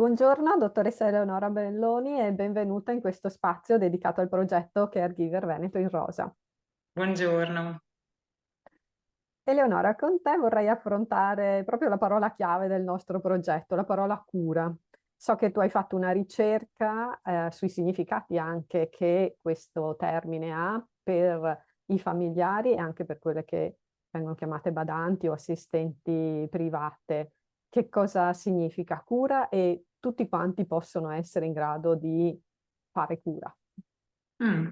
Buongiorno, dottoressa Eleonora Belloni e benvenuta in questo spazio dedicato al progetto Caregiver Veneto in Rosa. Buongiorno. Eleonora, con te vorrei affrontare proprio la parola chiave del nostro progetto, la parola cura. So che tu hai fatto una ricerca sui significati anche che questo termine ha per i familiari e anche per quelle che vengono chiamate badanti o assistenti private. Che cosa significa cura e tutti quanti possono essere in grado di fare cura. Mm.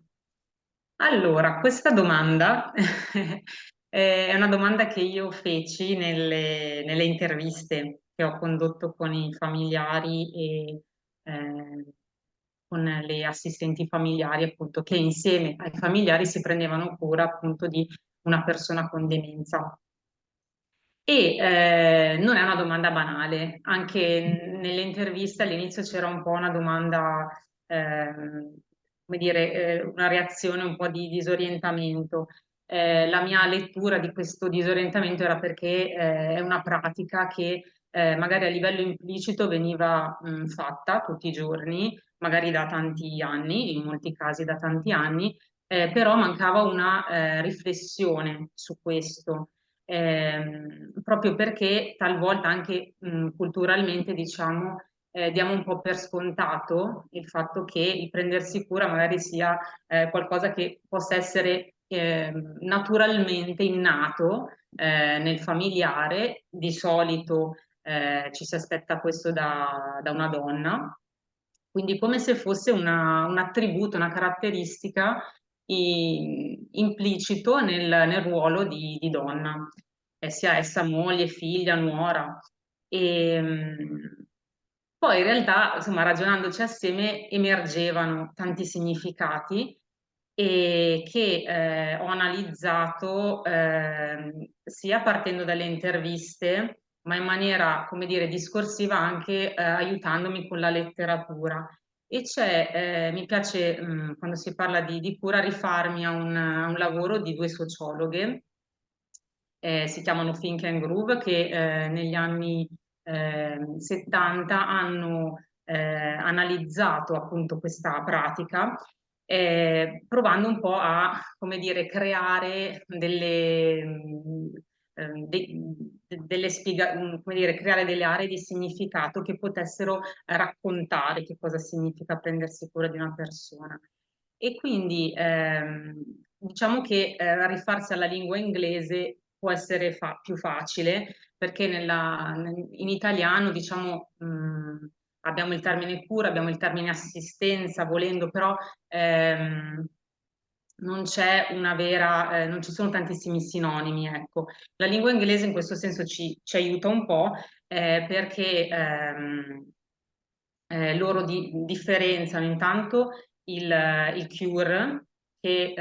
Allora, questa domanda è una domanda che io feci nelle interviste che ho condotto con i familiari e con le assistenti familiari, appunto, che insieme ai familiari si prendevano cura, appunto, di una persona con demenza. E non è una domanda banale, anche nelle interviste all'inizio c'era un po' una domanda, come dire, una reazione un po' di disorientamento. La mia lettura di questo disorientamento era perché è una pratica che magari a livello implicito veniva fatta tutti i giorni, magari da tanti anni, in molti casi da tanti anni, però mancava una riflessione su questo proprio perché talvolta anche culturalmente, diciamo, diamo un po' per scontato il fatto che il prendersi cura magari sia qualcosa che possa essere naturalmente innato nel familiare. Di solito ci si aspetta questo da una donna, quindi come se fosse un attributo, una caratteristica implicito nel ruolo di donna, sia essa moglie, figlia, nuora. E, poi in realtà, insomma, ragionandoci assieme, emergevano tanti significati e che ho analizzato sia partendo dalle interviste, ma in maniera, come dire, discorsiva anche aiutandomi con la letteratura. E mi piace, quando si parla di cura, rifarmi a un lavoro di due sociologhe, si chiamano Think and Groove, che negli anni 70 hanno analizzato appunto questa pratica, provando un po' a, come dire, creare come dire, creare delle aree di significato che potessero raccontare che cosa significa prendersi cura di una persona. E quindi diciamo che rifarsi alla lingua inglese può essere più facile perché in italiano diciamo, abbiamo il termine cura, abbiamo il termine assistenza, volendo, però ehm, non c'è una vera, non ci sono tantissimi sinonimi, ecco. La lingua inglese in questo senso ci aiuta un po' perché loro differenziano intanto il cure, che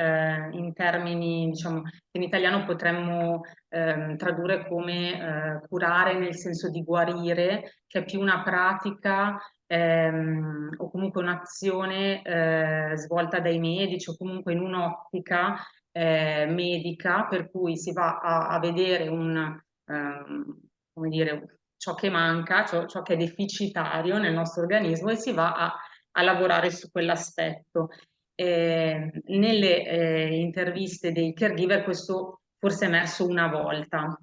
in termini, diciamo, che in italiano potremmo tradurre come curare nel senso di guarire, che è più una pratica o comunque un'azione svolta dai medici o comunque in un'ottica medica, per cui si va a vedere come dire, ciò che manca, ciò che è deficitario nel nostro organismo e si va a lavorare su quell'aspetto. Nelle interviste dei caregiver questo forse è emerso una volta.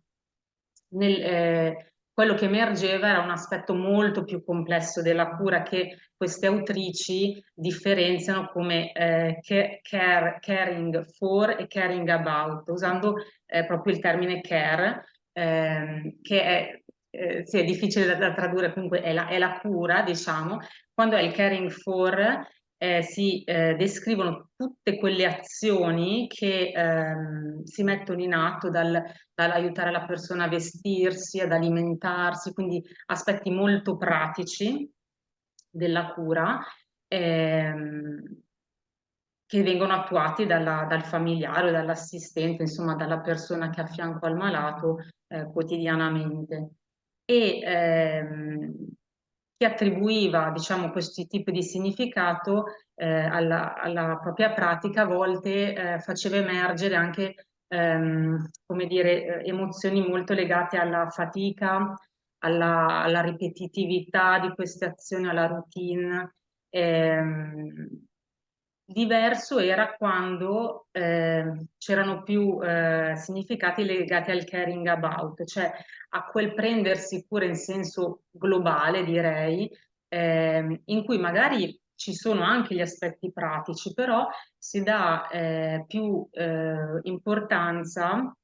Quello che emergeva era un aspetto molto più complesso della cura che queste autrici differenziano come caring for e caring about, usando proprio il termine care, che sì, è difficile da tradurre, comunque è la cura, diciamo, quando è il caring for si descrivono tutte quelle azioni che si mettono in atto dall'aiutare la persona a vestirsi, ad alimentarsi, quindi aspetti molto pratici della cura ehm, che vengono attuati dal familiare o dall'assistente, insomma dalla persona che è a fianco al malato quotidianamente. E chi attribuiva, diciamo, questi tipi di significato alla propria pratica, a volte faceva emergere anche come dire, emozioni molto legate alla fatica, alla ripetitività di queste azioni, alla routine. Diverso era quando c'erano più significati legati al caring about, cioè a quel prendersi cura in senso globale, direi, in cui magari ci sono anche gli aspetti pratici, però si dà più importanza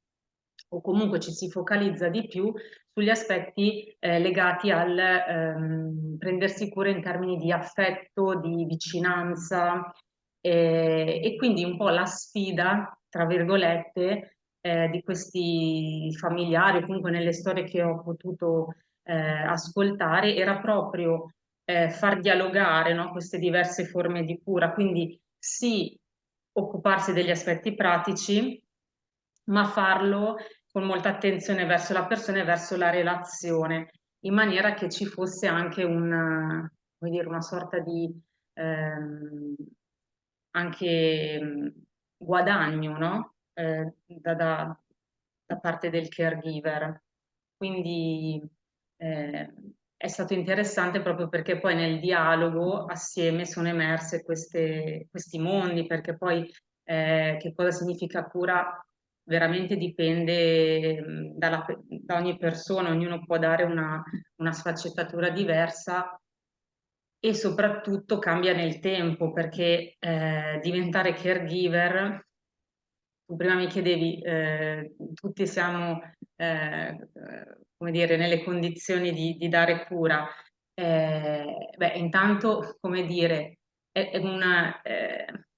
o comunque ci si focalizza di più sugli aspetti legati al prendersi cura in termini di affetto, di vicinanza e quindi un po' la sfida, tra virgolette, di questi familiari, o comunque nelle storie che ho potuto ascoltare, era proprio far dialogare, no, queste diverse forme di cura, quindi sì, occuparsi degli aspetti pratici, ma farlo con molta attenzione verso la persona e verso la relazione, in maniera che ci fosse anche come dire, una sorta di ehm, anche guadagno, no? Da parte del caregiver. Quindi eh, è stato interessante proprio perché poi nel dialogo assieme sono emerse questi mondi, perché poi che cosa significa cura veramente dipende da ogni persona, ognuno può dare una sfaccettatura diversa e soprattutto cambia nel tempo perché diventare caregiver, tu prima mi chiedevi, tutti siamo, come dire, nelle condizioni di dare cura. Beh, intanto, come dire, è una,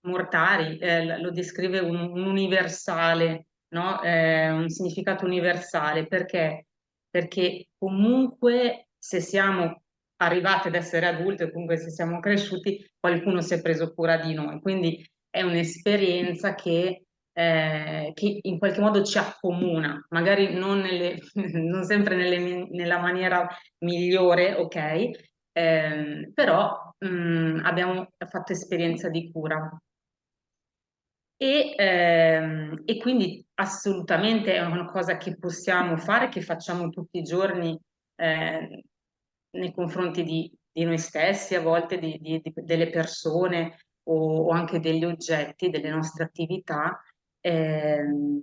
Mortari, lo descrive un universale, no? Un significato universale, perché comunque se siamo arrivati ad essere adulti o comunque se siamo cresciuti, qualcuno si è preso cura di noi. Quindi è un'esperienza che in qualche modo ci accomuna, magari non sempre nella maniera migliore, ok? Però abbiamo fatto esperienza di cura. E quindi assolutamente è una cosa che possiamo fare, che facciamo tutti i giorni eh, nei confronti di noi stessi, a volte delle persone o anche degli oggetti, delle nostre attività. Ehm,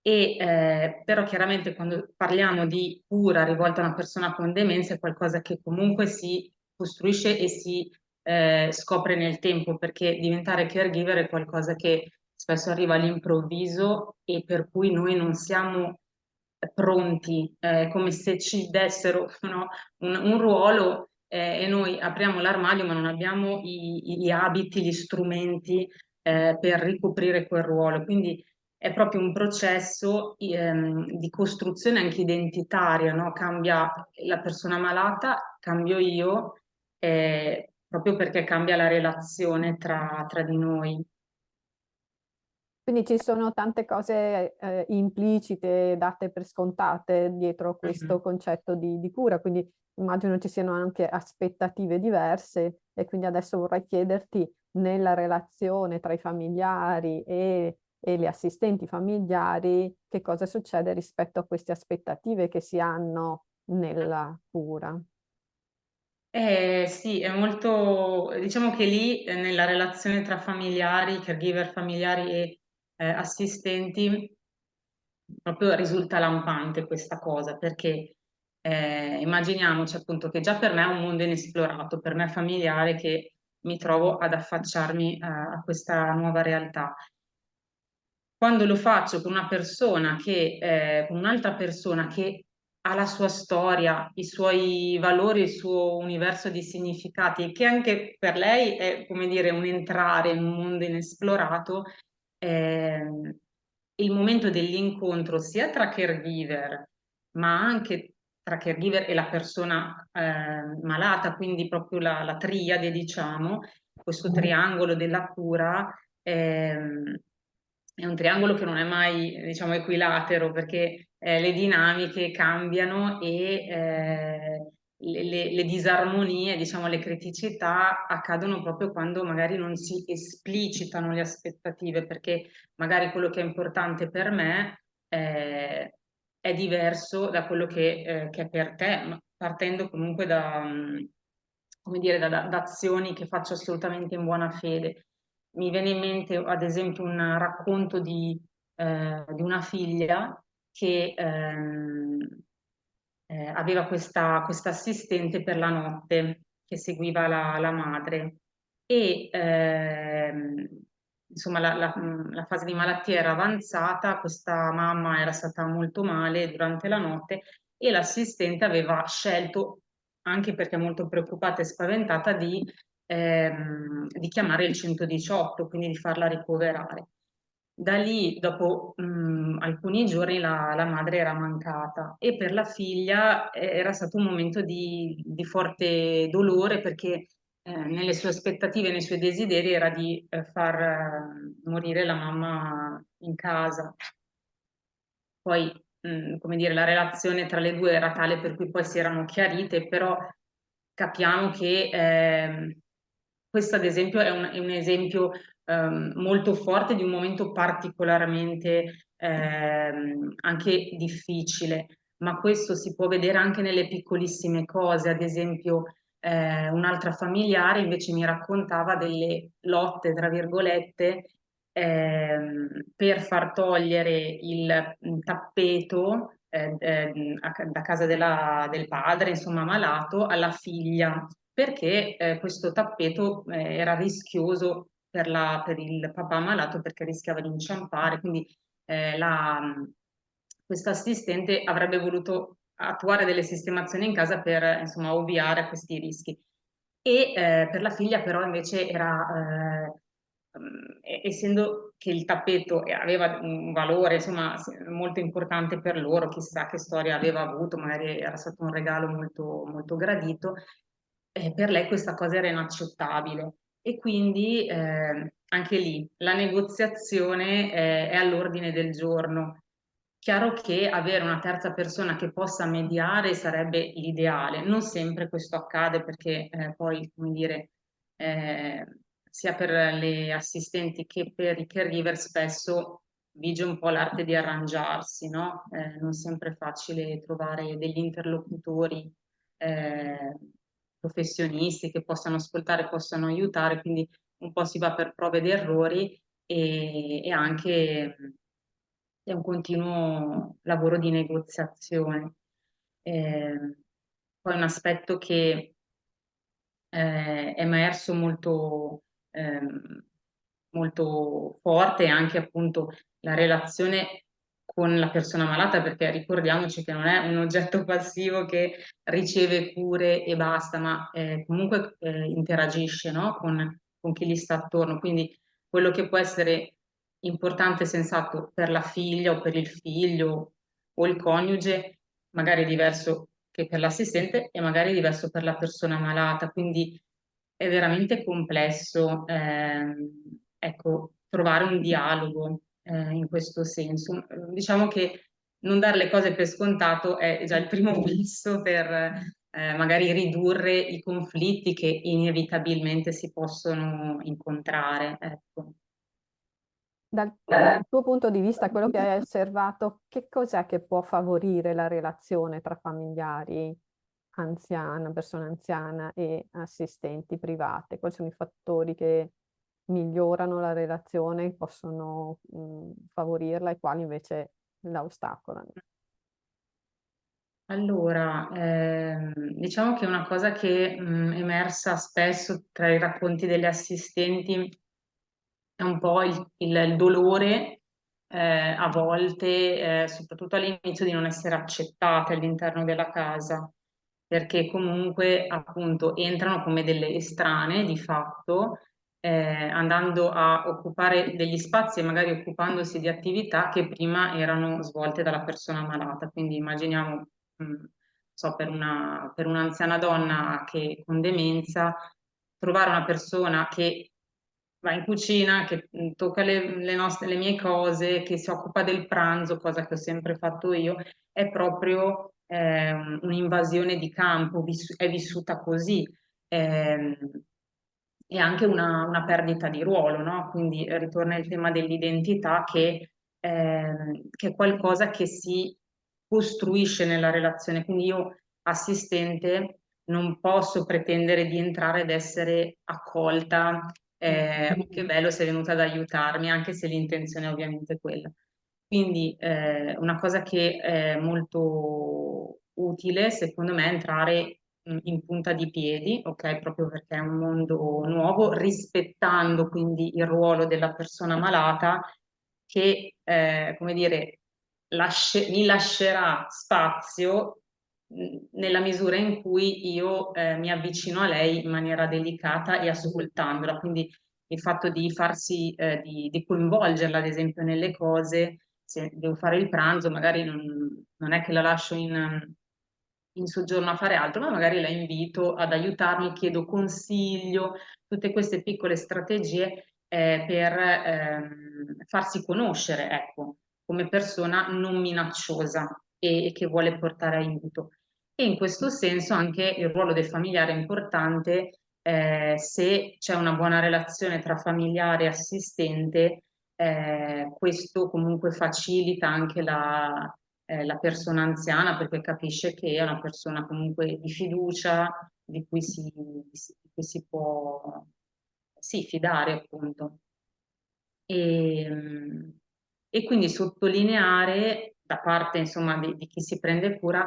Però chiaramente quando parliamo di cura rivolta a una persona con demenza è qualcosa che comunque si costruisce e si scopre nel tempo, perché diventare caregiver è qualcosa che spesso arriva all'improvviso e per cui noi non siamo pronti, come se ci dessero, no, un ruolo e noi apriamo l'armadio ma non abbiamo gli abiti, gli strumenti per ricoprire quel ruolo. Quindi è proprio un processo di costruzione anche identitaria, no? Cambia la persona malata, cambio io, proprio perché cambia la relazione tra di noi. Quindi ci sono tante cose implicite, date per scontate dietro questo Mhm. concetto di cura, quindi immagino ci siano anche aspettative diverse e quindi adesso vorrei chiederti nella relazione tra i familiari e le assistenti familiari che cosa succede rispetto a queste aspettative che si hanno nella cura. Sì, è molto, diciamo che lì nella relazione tra familiari, caregiver familiari e assistenti, proprio risulta lampante questa cosa, perché immaginiamoci appunto che già per me è un mondo inesplorato, per me è familiare che mi trovo ad affacciarmi a questa nuova realtà. Quando lo faccio con una persona con un'altra persona che ha la sua storia, i suoi valori, il suo universo di significati, e che anche per lei è come dire un entrare in un mondo inesplorato, ehm, il momento dell'incontro sia tra caregiver, ma anche tra caregiver e la persona malata, quindi proprio la triade, diciamo, questo triangolo della cura. È un triangolo che non è mai, diciamo, equilatero perché le dinamiche cambiano e le disarmonie, diciamo, le criticità accadono proprio quando magari non si esplicitano le aspettative, perché magari quello che è importante per me è è diverso da quello che è per te, ma partendo comunque da, come dire, da azioni che faccio assolutamente in buona fede. Mi viene in mente, ad esempio, un racconto di una figlia che aveva questa assistente per la notte che seguiva la madre e insomma la fase di malattia era avanzata, questa mamma era stata molto male durante la notte e l'assistente aveva scelto, anche perché molto preoccupata e spaventata, di chiamare il 118, quindi di farla ricoverare. Da lì, dopo alcuni giorni, la madre era mancata e per la figlia era stato un momento di forte dolore perché nelle sue aspettative, nei suoi desideri era di far morire la mamma in casa. Poi, come dire, la relazione tra le due era tale per cui poi si erano chiarite, però capiamo che questo, ad esempio, è un esempio molto forte di un momento particolarmente anche difficile, ma questo si può vedere anche nelle piccolissime cose. Ad esempio, un'altra familiare invece mi raccontava delle lotte, tra virgolette, per far togliere il tappeto da casa del padre, insomma, malato, alla figlia, perché questo tappeto era rischioso per il papà malato perché rischiava di inciampare, quindi questa assistente avrebbe voluto attuare delle sistemazioni in casa per, insomma, ovviare a questi rischi. E per la figlia però invece essendo che il tappeto aveva un valore insomma molto importante per loro, chissà che storia aveva avuto, magari era stato un regalo molto, molto gradito, per lei questa cosa era inaccettabile. E quindi anche lì la negoziazione è all'ordine del giorno. Chiaro che avere una terza persona che possa mediare sarebbe l'ideale. Non sempre questo accade perché poi, come dire, eh, sia per le assistenti che per i caregiver spesso vige un po' l'arte di arrangiarsi, no? Non sempre è facile trovare degli interlocutori eh, professionisti che possano ascoltare, possano aiutare, quindi un po' si va per prove ed errori e anche è un continuo lavoro di negoziazione. Eh, Poi un aspetto che è emerso molto forte è anche appunto la relazione con la persona malata, perché ricordiamoci che non è un oggetto passivo che riceve cure e basta, ma comunque interagisce, no? Con chi gli sta attorno. Quindi quello che può essere importante e sensato per la figlia o per il figlio o il coniuge, magari è diverso che per l'assistente e magari è diverso per la persona malata. Quindi è veramente complesso, ecco, trovare un dialogo, in questo senso. Diciamo che non dare le cose per scontato è già il primo passo per, magari ridurre i conflitti che inevitabilmente si possono incontrare, ecco. Dal tuo punto di vista, quello che hai osservato, che cos'è che può favorire la relazione tra familiari, anziana, persona anziana e assistenti private? Quali sono i fattori che migliorano la relazione, possono favorirla e quali invece la ostacolano? Allora, diciamo che una cosa che è emersa spesso tra i racconti delle assistenti è un po' il dolore, a volte, soprattutto all'inizio, di non essere accettate all'interno della casa, perché comunque appunto entrano come delle estranee di fatto, andando a occupare degli spazi e magari occupandosi di attività che prima erano svolte dalla persona malata. Quindi immaginiamo, so, per un'anziana donna che con demenza, trovare una persona che va in cucina, che tocca le mie cose, che si occupa del pranzo, cosa che ho sempre fatto io, è proprio un'invasione di campo, è vissuta così. Ehm, e anche una perdita di ruolo, no? Quindi ritorna il tema dell'identità che è qualcosa che si costruisce nella relazione. Quindi io, assistente, non posso pretendere di entrare ed essere accolta, che bello, sei venuta ad aiutarmi, anche se l'intenzione è ovviamente quella. Quindi una cosa che è molto utile, secondo me, è entrare in punta di piedi, ok? Proprio perché è un mondo nuovo, rispettando quindi il ruolo della persona malata che, come dire, mi lascerà spazio nella misura in cui io mi avvicino a lei in maniera delicata e ascoltandola. Quindi il fatto di farsi, di coinvolgerla, ad esempio, nelle cose, se devo fare il pranzo, magari non è che la lascio in soggiorno a fare altro, ma magari la invito ad aiutarmi, chiedo consiglio, tutte queste piccole strategie per farsi conoscere, ecco, come persona non minacciosa e che vuole portare aiuto. E in questo senso anche il ruolo del familiare è importante, se c'è una buona relazione tra familiare e assistente, questo comunque facilita anche la persona anziana perché capisce che è una persona comunque di fiducia, di cui si può sì, fidare appunto. E, e quindi sottolineare da parte insomma di chi si prende cura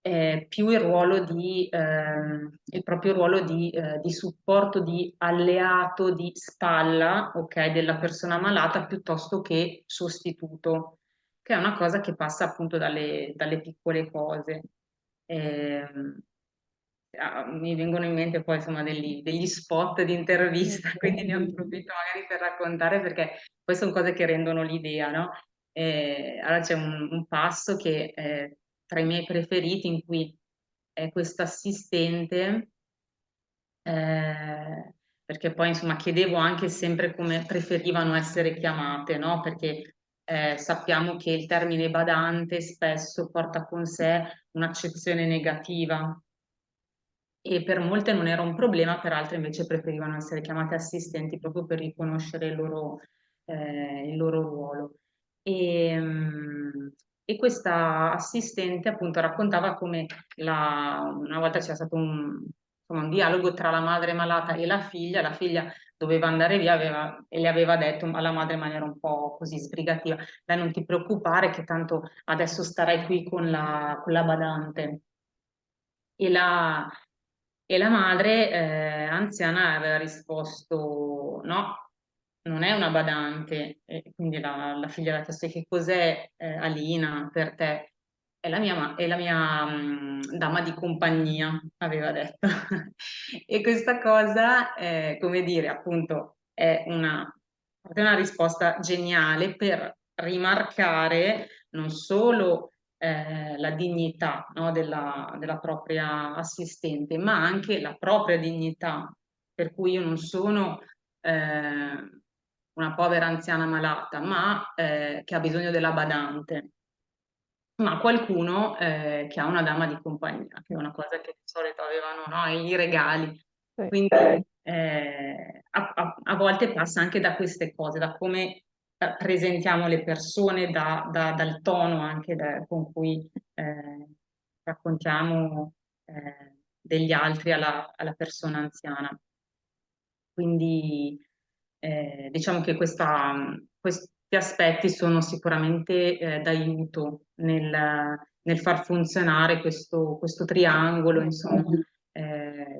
più il ruolo il proprio ruolo di supporto, di alleato, di spalla, ok, della persona malata piuttosto che sostituto, che è una cosa che passa appunto dalle piccole cose. Ehm, Mi vengono in mente poi insomma degli spot di intervista, quindi ne approfitto magari per raccontare perché poi sono cose che rendono l'idea, no? Allora c'è un passo che è tra i miei preferiti in cui questa assistente, perché poi insomma chiedevo anche sempre come preferivano essere chiamate, no? Perché sappiamo che il termine badante spesso porta con sé un'accezione negativa e per molte non era un problema, per altre invece preferivano essere chiamate assistenti proprio per riconoscere il loro ruolo. E questa assistente appunto raccontava come una volta c'era stato insomma, un dialogo tra la madre malata e la figlia doveva andare via e le aveva detto alla madre in maniera un po' così sbrigativa, dai non ti preoccupare che tanto adesso starai qui con la badante. E e la madre anziana aveva risposto no, non è una badante. E quindi la figlia aveva chiesto che cos'è Alina per te? È la mia dama di compagnia, aveva detto. E questa cosa, come dire, appunto, è una risposta geniale per rimarcare non solo la dignità, no, della propria assistente, ma anche la propria dignità, per cui io non sono una povera anziana malata, ma che ha bisogno della badante, ma qualcuno che ha una dama di compagnia, che è una cosa che di solito avevano, no, i regali. Sì. Quindi a volte passa anche da queste cose, da come presentiamo le persone, dal tono anche con cui raccontiamo degli altri alla persona anziana. Quindi diciamo che questi aspetti sono sicuramente d'aiuto nel far funzionare questo triangolo, insomma,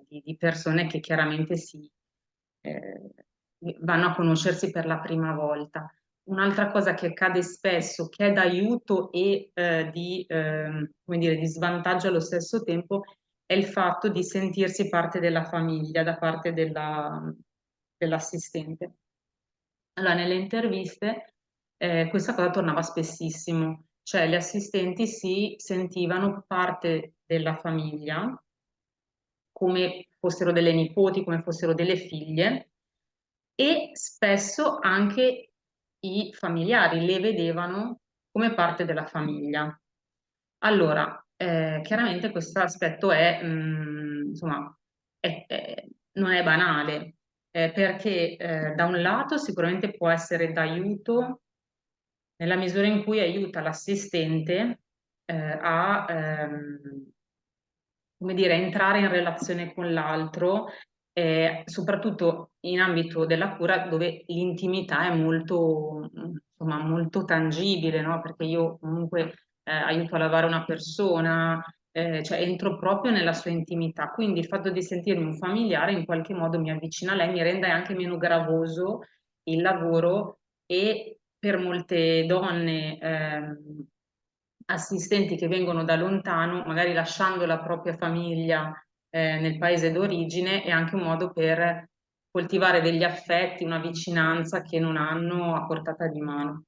di persone che chiaramente eh, vanno a conoscersi per la prima volta. Un'altra cosa che accade spesso, che è d'aiuto e come dire, di svantaggio allo stesso tempo, è il fatto di sentirsi parte della famiglia da parte dell'assistente. Allora, nelle interviste questa cosa tornava spessissimo, cioè gli assistenti si sentivano parte della famiglia, come fossero delle nipoti, come fossero delle figlie, e spesso anche i familiari le vedevano come parte della famiglia. Allora, chiaramente questo aspetto insomma, non è banale, perché da un lato sicuramente può essere d'aiuto nella misura in cui aiuta l'assistente a, come dire, entrare in relazione con l'altro, soprattutto in ambito della cura dove l'intimità è molto, insomma, molto tangibile, no? Perché io comunque aiuto a lavare una persona, cioè entro proprio nella sua intimità. Quindi il fatto di sentirmi un familiare in qualche modo mi avvicina a lei, mi rende anche meno gravoso il lavoro e per molte donne assistenti che vengono da lontano, magari lasciando la propria famiglia nel paese d'origine, è anche un modo per coltivare degli affetti, una vicinanza che non hanno a portata di mano.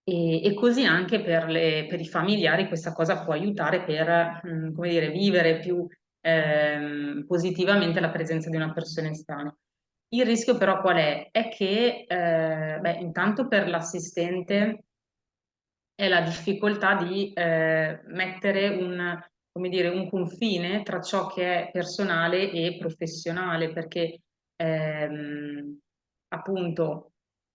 E così anche per i familiari questa cosa può aiutare per, come dire, vivere più positivamente la presenza di una persona estranea. Il rischio però qual è? È che, beh, intanto per l'assistente è la difficoltà di mettere come dire, un confine tra ciò che è personale e professionale, perché appunto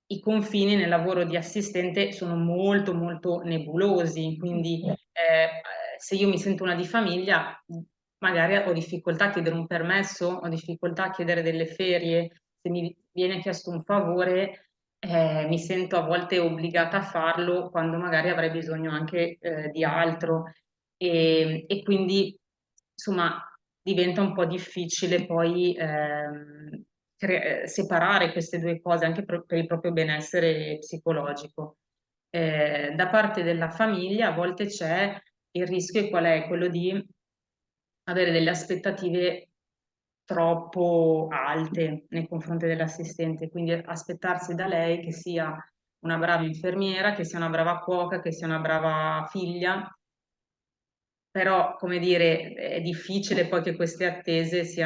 i confini nel lavoro di assistente sono molto molto nebulosi, quindi se io mi sento una di famiglia, magari ho difficoltà a chiedere un permesso, ho difficoltà a chiedere delle ferie, se mi viene chiesto un favore mi sento a volte obbligata a farlo quando magari avrei bisogno anche di altro e quindi insomma diventa un po' difficile poi separare queste due cose anche per il proprio benessere psicologico. Da parte della famiglia a volte c'è il rischio, qual è? Quello di avere delle aspettative troppo alte nei confronti dell'assistente, quindi aspettarsi da lei che sia una brava infermiera, che sia una brava cuoca, che sia una brava figlia, però, come dire, è difficile poi che queste attese si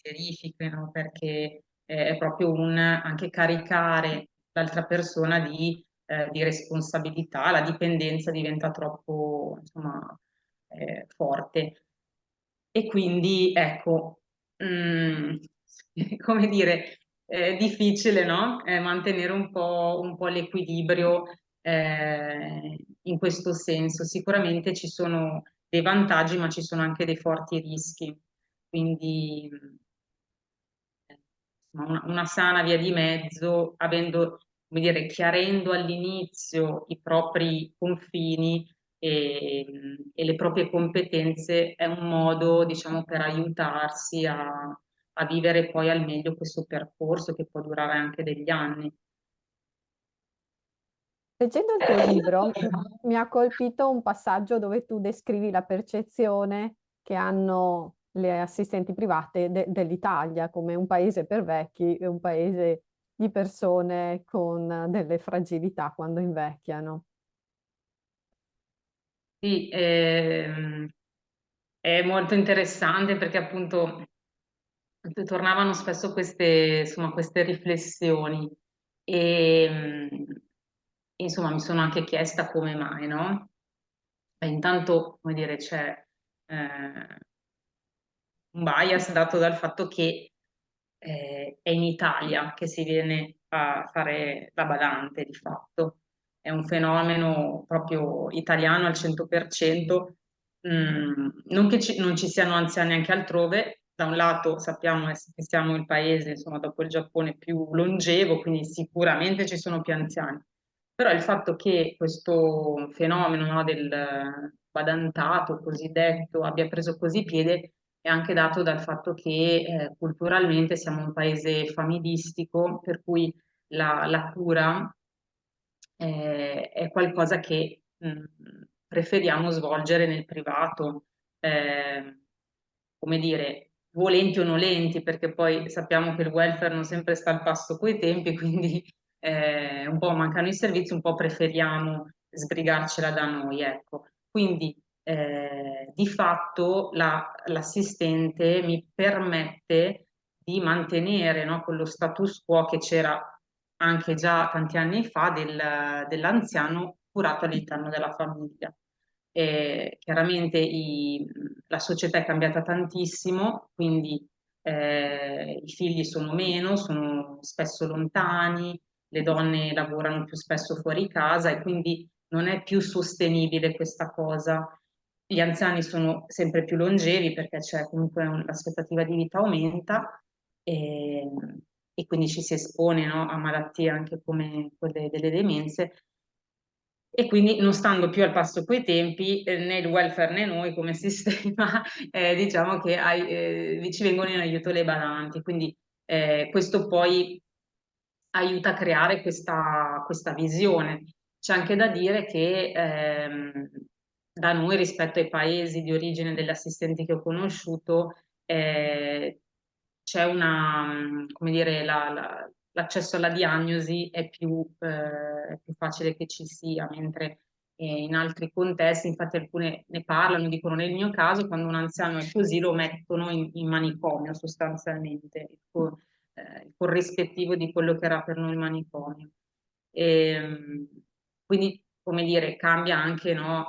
verifichino, perché è proprio un anche caricare l'altra persona di responsabilità, la dipendenza diventa troppo, insomma, forte. E quindi, ecco, mm, come dire, è difficile, no? Mantenere un po' l'equilibrio in questo senso. Sicuramente ci sono dei vantaggi, ma ci sono anche dei forti rischi. Quindi, una sana via di mezzo, avendo, come dire, chiarendo all'inizio i propri confini e le proprie competenze, è un modo, diciamo, per aiutarsi a vivere poi al meglio questo percorso che può durare anche degli anni. Leggendo il tuo libro mi ha colpito un passaggio dove tu descrivi la percezione che hanno le assistenti private dell'Italia come un paese per vecchi e un paese di persone con delle fragilità quando invecchiano. Sì, è molto interessante perché appunto tornavano spesso queste, insomma, queste riflessioni e insomma mi sono anche chiesta come mai, no? Intanto, come dire, c'è un bias dato dal fatto che è in Italia che si viene a fare la badante di fatto. È un fenomeno proprio italiano al 100%. Non che non ci siano anziani anche altrove, da un lato sappiamo che siamo il paese, insomma, dopo il Giappone più longevo, quindi sicuramente ci sono più anziani. Però il fatto che questo fenomeno, no, del badantato cosiddetto abbia preso così piede è anche dato dal fatto che culturalmente siamo un paese familistico, per cui la cura è qualcosa che preferiamo svolgere nel privato, eh, come dire, volenti o nolenti, perché poi sappiamo che il welfare non sempre sta al passo coi tempi, quindi un po' mancano i servizi, un po' preferiamo sbrigarcela da noi, ecco. Quindi di fatto l'assistente mi permette di mantenere, no, quello status quo che c'era anche già tanti anni fa dell'anziano curato all'interno della famiglia. Chiaramente la società è cambiata tantissimo, quindi i figli sono meno, sono spesso lontani, le donne lavorano più spesso fuori casa e quindi non è più sostenibile questa cosa. Gli anziani sono sempre più longevi perché c'è comunque l'aspettativa di vita aumenta e, e quindi ci si espone, no, a malattie anche come quelle delle demenze. E quindi non stando più al passo coi tempi, né il welfare né noi come sistema, diciamo che ci vengono in aiuto le badanti. Quindi questo poi aiuta a creare questa visione. C'è anche da dire che da noi rispetto ai paesi di origine degli assistenti che ho conosciuto, c'è come dire, l'accesso alla diagnosi è più facile che ci sia, mentre in altri contesti, infatti alcune ne parlano, dicono nel mio caso, quando un anziano è così lo mettono in manicomio sostanzialmente, il corrispettivo di quello che era per noi il manicomio. E, quindi, come dire, cambia anche, no,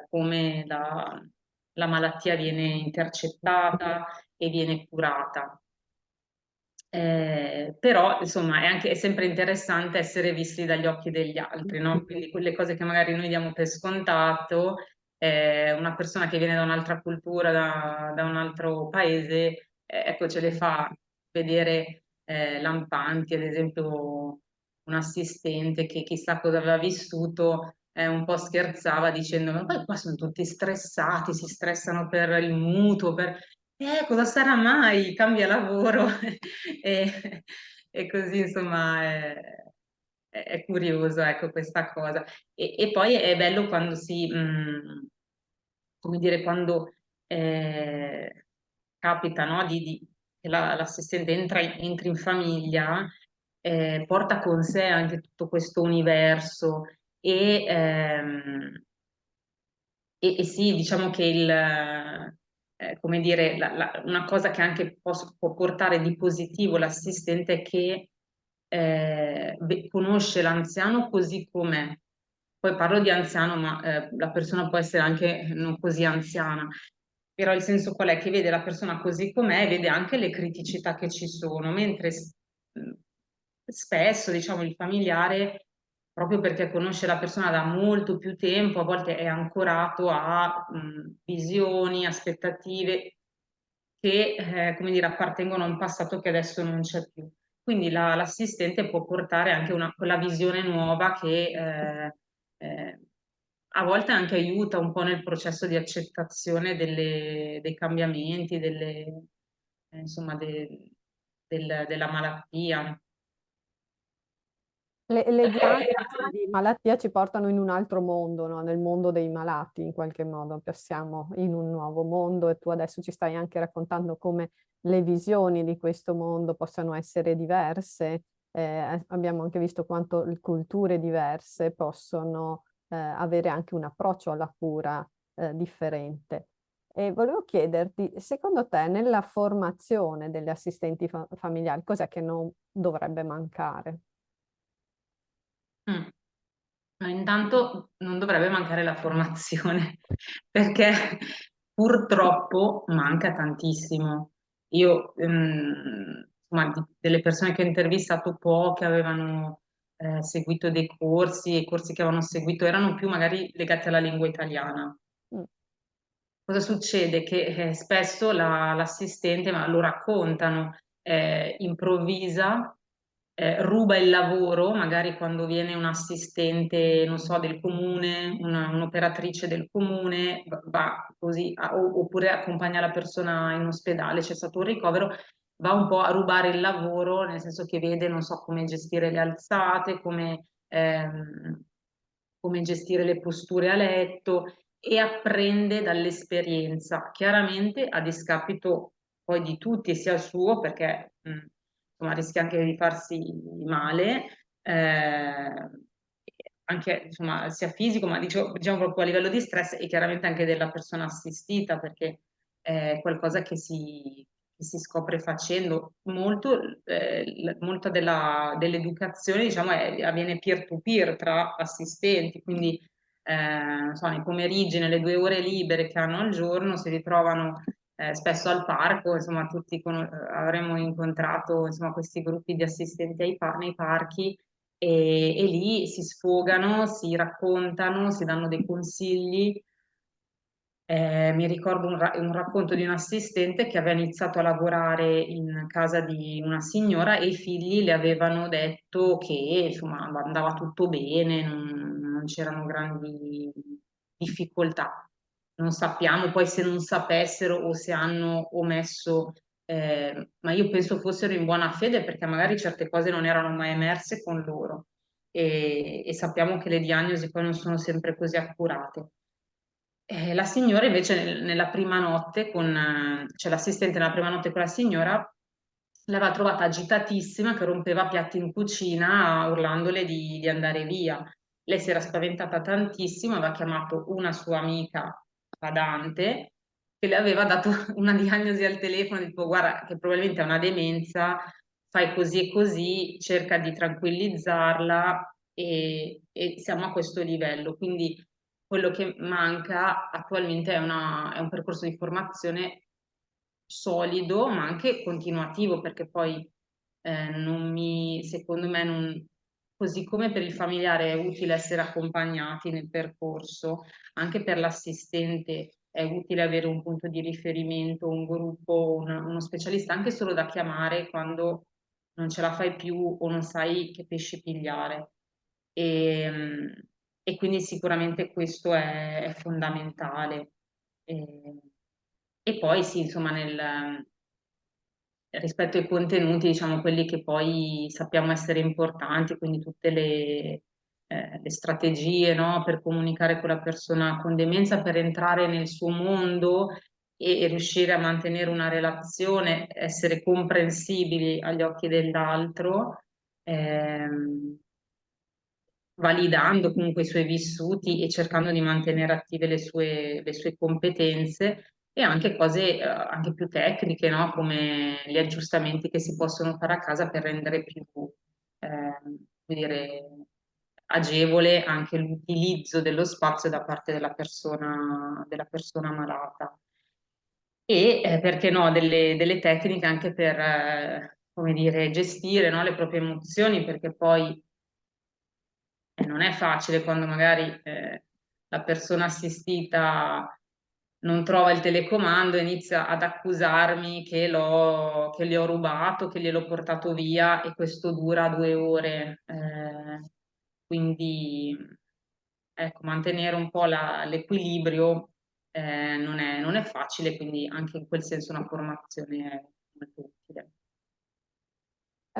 come la malattia viene intercettata e viene curata. Però, insomma, è sempre interessante essere visti dagli occhi degli altri, no? Quindi quelle cose che magari noi diamo per scontato, una persona che viene da un'altra cultura, da un altro paese, ecco, ce le fa vedere lampanti, ad esempio un assistente che chissà cosa aveva vissuto, un po' scherzava dicendo, ma poi qua sono tutti stressati, si stressano per il mutuo, cosa sarà mai? Cambia lavoro e, e così insomma è curioso, ecco, questa cosa. E poi è bello quando come dire, quando capita, no, che l'assistente entri in famiglia, porta con sé anche tutto questo universo e sì, diciamo che come dire, una cosa che anche può portare di positivo l'assistente è che conosce l'anziano così com'è. Poi parlo di anziano, ma la persona può essere anche non così anziana. Però il senso qual è? Che vede la persona così com'è e vede anche le criticità che ci sono, mentre spesso, diciamo, il familiare proprio perché conosce la persona da molto più tempo, a volte è ancorato a visioni, aspettative che, come dire, appartengono a un passato che adesso non c'è più. Quindi l'assistente può portare anche quella visione nuova che eh, a volte anche aiuta un po' nel processo di accettazione dei cambiamenti, insomma, della malattia. Le diagnosi di malattia ci portano in un altro mondo, no? Nel mondo dei malati, in qualche modo. Passiamo in un nuovo mondo e tu adesso ci stai anche raccontando come le visioni di questo mondo possano essere diverse. Abbiamo anche visto quanto le culture diverse possono avere anche un approccio alla cura differente. E volevo chiederti, secondo te, nella formazione degli assistenti familiari, cos'è che non dovrebbe mancare? Mm. Ma intanto non dovrebbe mancare la formazione, perché purtroppo manca tantissimo. Io, insomma, delle persone che ho intervistato, poche avevano seguito dei corsi, e i corsi che avevano seguito erano più magari legati alla lingua italiana. Mm. Cosa succede? Che spesso l'assistente, ma lo raccontano, improvvisa, ruba il lavoro, magari quando viene un assistente, non so, del comune, un'operatrice del comune, va così, oppure accompagna la persona in ospedale, c'è stato un ricovero, va un po' a rubare il lavoro, nel senso che vede, non so, come gestire le alzate, come gestire le posture a letto e apprende dall'esperienza, chiaramente a discapito poi di tutti, sia il suo, perché insomma, rischia anche di farsi male, anche insomma, sia fisico, ma diciamo proprio a livello di stress e chiaramente anche della persona assistita, perché è qualcosa che si scopre facendo. Molta dell'educazione, diciamo, avviene peer-to-peer tra assistenti, quindi non so, nei pomeriggi, nelle 2 ore libere che hanno al giorno, si ritrovano spesso al parco, insomma, tutti avremo incontrato insomma, questi gruppi di assistenti nei parchi e lì si sfogano, si raccontano, si danno dei consigli. Mi ricordo un racconto di un assistente che aveva iniziato a lavorare in casa di una signora e i figli le avevano detto che insomma andava tutto bene, non c'erano grandi difficoltà. Non sappiamo poi se non sapessero o se hanno omesso, ma io penso fossero in buona fede perché magari certe cose non erano mai emerse con loro e sappiamo che le diagnosi poi non sono sempre così accurate. La signora invece nella prima notte cioè l'assistente nella prima notte con la signora l'aveva trovata agitatissima che rompeva piatti in cucina urlandole di andare via. Lei si era spaventata tantissimo, aveva chiamato una sua amica badante che le aveva dato una diagnosi al telefono, tipo guarda che probabilmente è una demenza, fai così e così, cerca di tranquillizzarla e siamo a questo livello. Quindi quello che manca attualmente è un percorso di formazione solido, ma anche continuativo, perché poi secondo me, così come per il familiare è utile essere accompagnati nel percorso, anche per l'assistente è utile avere un punto di riferimento, un gruppo, uno specialista, anche solo da chiamare quando non ce la fai più o non sai che pesci pigliare. E, e quindi sicuramente questo è fondamentale. E, e poi sì, insomma, rispetto ai contenuti, diciamo quelli che poi sappiamo essere importanti, quindi tutte le strategie, no, per comunicare con la persona con demenza, per entrare nel suo mondo e riuscire a mantenere una relazione, essere comprensibili agli occhi dell'altro. ehm, Validando comunque i suoi vissuti e cercando di mantenere attive le sue competenze e anche cose anche più tecniche, no? Come gli aggiustamenti che si possono fare a casa per rendere più, come dire, agevole anche l'utilizzo dello spazio da parte della persona malata. E perché no, delle tecniche anche per, come dire, gestire, no, le proprie emozioni, perché poi non è facile quando magari la persona assistita non trova il telecomando e inizia ad accusarmi che gli ho rubato, che gliel'ho portato via e questo dura 2 ore. Quindi ecco, mantenere un po' l'equilibrio non è facile, quindi anche in quel senso una formazione è molto utile.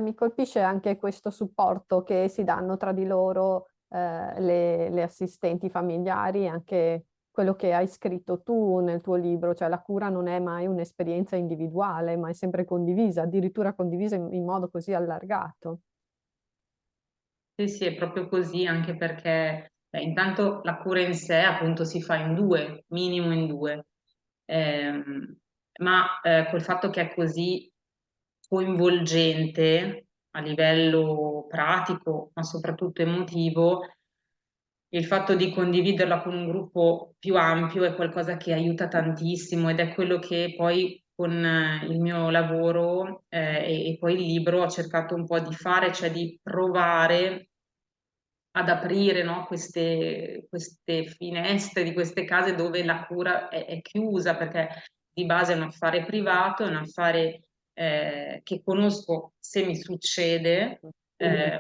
Mi colpisce anche questo supporto che si danno tra di loro le assistenti familiari, anche quello che hai scritto tu nel tuo libro, cioè la cura non è mai un'esperienza individuale, ma è sempre condivisa, addirittura condivisa in modo così allargato. Sì, sì, è proprio così, anche perché intanto la cura in sé appunto si fa in due, minimo in due. Ehm, ma col fatto che è così coinvolgente a livello pratico, ma soprattutto emotivo, il fatto di condividerla con un gruppo più ampio è qualcosa che aiuta tantissimo ed è quello che poi con il mio lavoro e poi il libro ho cercato un po' di fare, cioè di provare ad aprire, no, queste finestre di queste case dove la cura è chiusa, perché di base è un affare privato, è un affare che conosco se mi succede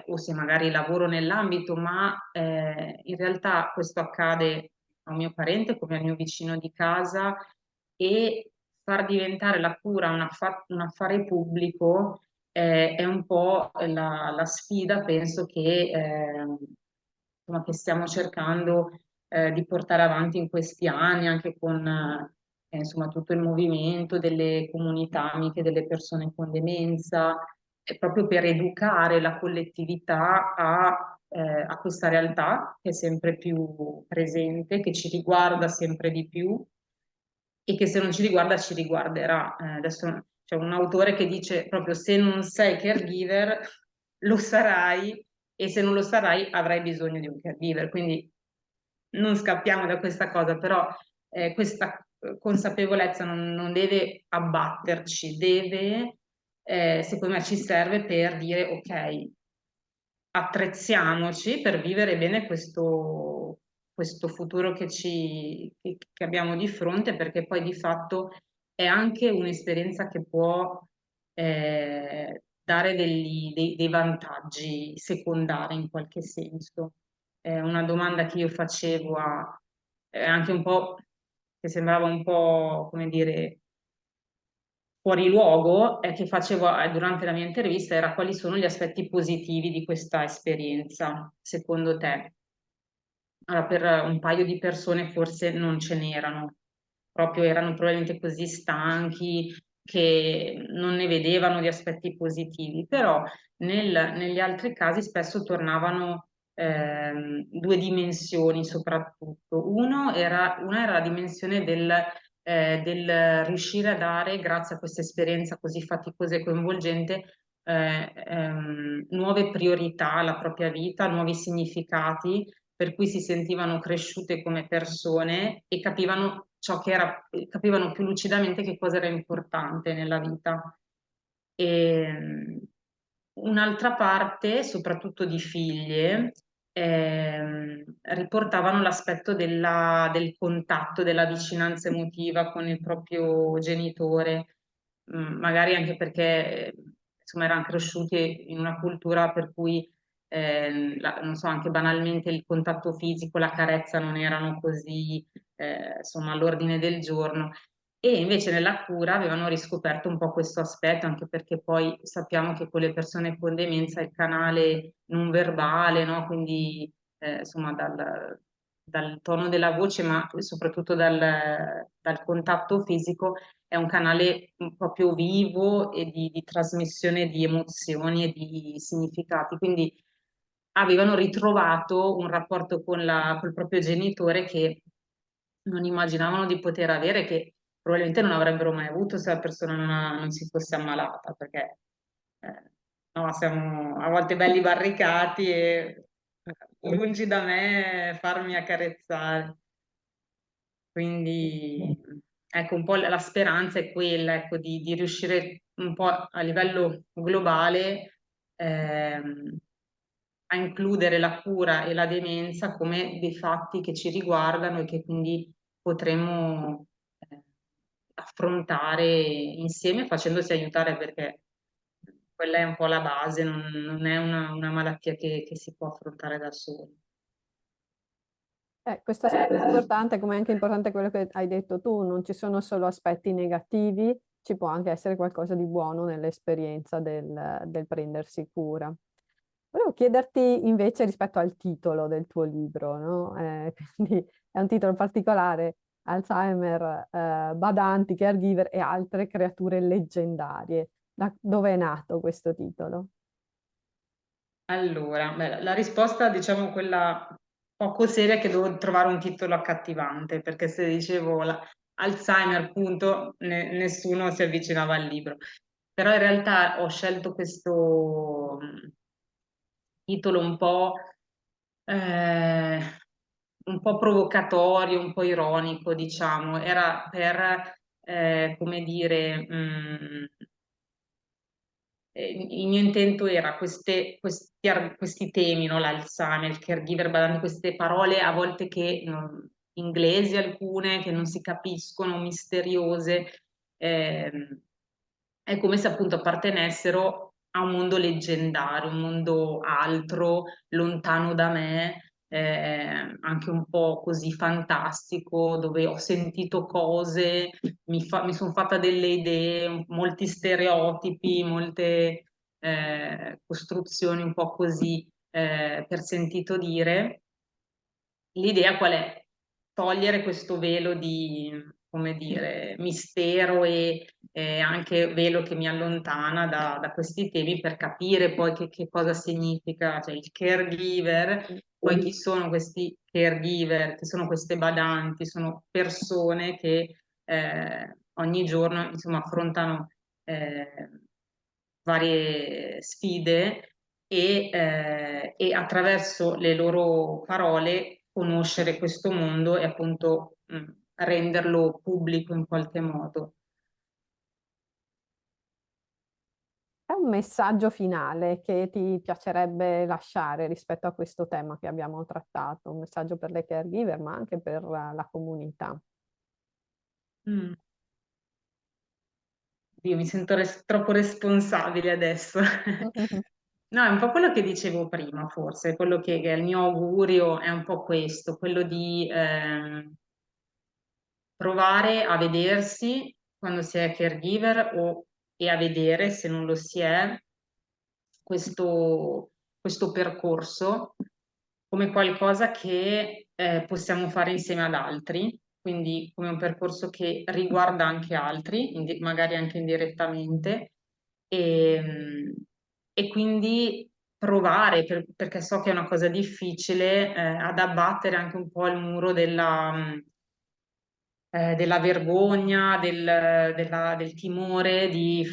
o se magari lavoro nell'ambito, ma in realtà questo accade a un mio parente come al mio vicino di casa e far diventare la cura un affare pubblico è un po' la sfida, penso insomma, che stiamo cercando di portare avanti in questi anni, anche con insomma, tutto il movimento delle comunità amiche delle persone con demenza, proprio per educare la collettività a questa realtà che è sempre più presente, che ci riguarda sempre di più e che se non ci riguarda ci riguarderà. Adesso c'è un autore che dice proprio se non sei caregiver lo sarai e se non lo sarai avrai bisogno di un caregiver. Quindi non scappiamo da questa cosa, però questa consapevolezza non deve abbatterci, secondo me ci serve per dire ok, attrezziamoci per vivere bene questo futuro che abbiamo di fronte, perché poi di fatto è anche un'esperienza che può dare dei vantaggi secondari in qualche senso. Una domanda che io facevo anche un po', che sembrava un po', come dire, fuori luogo, che facevo durante la mia intervista era: quali sono gli aspetti positivi di questa esperienza, secondo te? Allora, per un paio di persone forse non ce n'erano, proprio erano probabilmente così stanchi che non ne vedevano di aspetti positivi, però negli altri casi spesso tornavano due dimensioni soprattutto. Una era la dimensione del riuscire a dare, grazie a questa esperienza così faticosa e coinvolgente, nuove priorità alla propria vita, nuovi significati per cui si sentivano cresciute come persone e capivano capivano più lucidamente che cosa era importante nella vita. E un'altra parte, soprattutto di figlie, riportavano l'aspetto del contatto, della vicinanza emotiva con il proprio genitore, magari anche perché insomma erano cresciuti in una cultura per cui non so, anche banalmente il contatto fisico, la carezza non erano così insomma all'ordine del giorno. E invece nella cura avevano riscoperto un po' questo aspetto, anche perché poi sappiamo che con le persone con demenza il canale non verbale, no? Quindi insomma dal tono della voce, ma soprattutto dal contatto fisico, è un canale proprio vivo e di trasmissione di emozioni e di significati. Quindi avevano ritrovato un rapporto col proprio genitore che non immaginavano di poter avere, che probabilmente non avrebbero mai avuto se la persona non si fosse ammalata, perché no, siamo a volte belli barricati e lungi da me farmi accarezzare. Quindi ecco, un po' la speranza è quella, ecco, di riuscire un po' a livello globale a includere la cura e la demenza come dei fatti che ci riguardano e che quindi potremmo affrontare insieme facendosi aiutare, perché quella è un po' la base, non è una malattia che si può affrontare da soli. Questo aspetto è importante, come è anche importante quello che hai detto tu, non ci sono solo aspetti negativi, ci può anche essere qualcosa di buono nell'esperienza del prendersi cura. Volevo chiederti invece rispetto al titolo del tuo libro, no? Quindi è un titolo particolare: Alzheimer, badanti, caregiver e altre creature leggendarie. Da dove è nato questo titolo? Allora, beh, la risposta, diciamo, quella poco seria, è che devo trovare un titolo accattivante, perché se dicevo Alzheimer, punto, nessuno si avvicinava al libro. Però in realtà ho scelto questo titolo eh, un po' provocatorio, un po' ironico, diciamo. Era per, come dire, il mio intento era questi temi, no? L'Alzheimer, il caregiver, badando queste parole a volte inglesi alcune, che non si capiscono, misteriose, ehm, è come se appunto appartenessero a un mondo leggendario, un mondo altro, lontano da me, anche un po' così fantastico, dove ho sentito cose, mi sono fatta delle idee, molti stereotipi, molte costruzioni un po' così per sentito dire. L'idea qual è? Togliere questo velo di, come dire, mistero e anche velo che mi allontana da questi temi, per capire poi che cosa significa, cioè il caregiver, poi chi sono questi caregiver, che sono queste badanti, sono persone che ogni giorno insomma affrontano eh, varie sfide e attraverso le loro parole conoscere questo mondo e appunto renderlo pubblico in qualche modo. messaggio finale che ti piacerebbe lasciare rispetto a questo tema che abbiamo trattato? Un messaggio per le caregiver, ma anche per la comunità. Mm. Io mi sento troppo responsabile adesso. No, è un po' quello che dicevo prima, forse, quello che è il mio augurio è un po' questo, quello di provare a vedersi quando si è caregiver e a vedere, se non lo si è, questo percorso come qualcosa che possiamo fare insieme ad altri, quindi come un percorso che riguarda anche altri, magari anche indirettamente, e, e quindi provare, perché so che è una cosa difficile, ad abbattere anche un po' il muro della vergogna, del timore di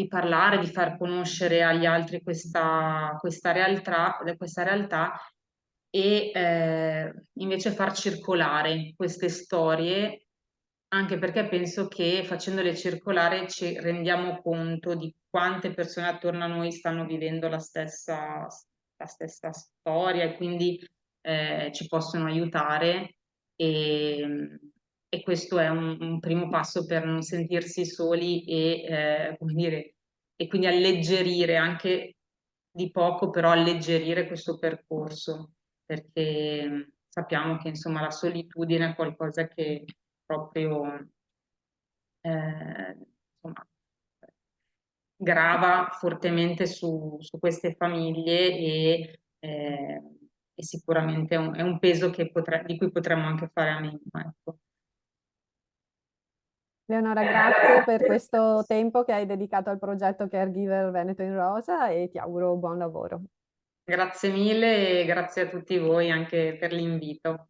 parlare, di far conoscere agli altri questa realtà e invece far circolare queste storie, anche perché penso che facendole circolare ci rendiamo conto di quante persone attorno a noi stanno vivendo la stessa storia e quindi ci possono aiutare e, e questo è un primo passo per non sentirsi soli e, come dire, e quindi alleggerire anche di poco, però alleggerire questo percorso, perché sappiamo che insomma la solitudine è qualcosa che proprio insomma, grava fortemente su queste famiglie e sicuramente è un peso di cui potremmo anche fare a meno, ecco. Leonora, grazie per questo tempo che hai dedicato al progetto Caregiver Veneto in Rosa e ti auguro buon lavoro. Grazie mille e grazie a tutti voi anche per l'invito.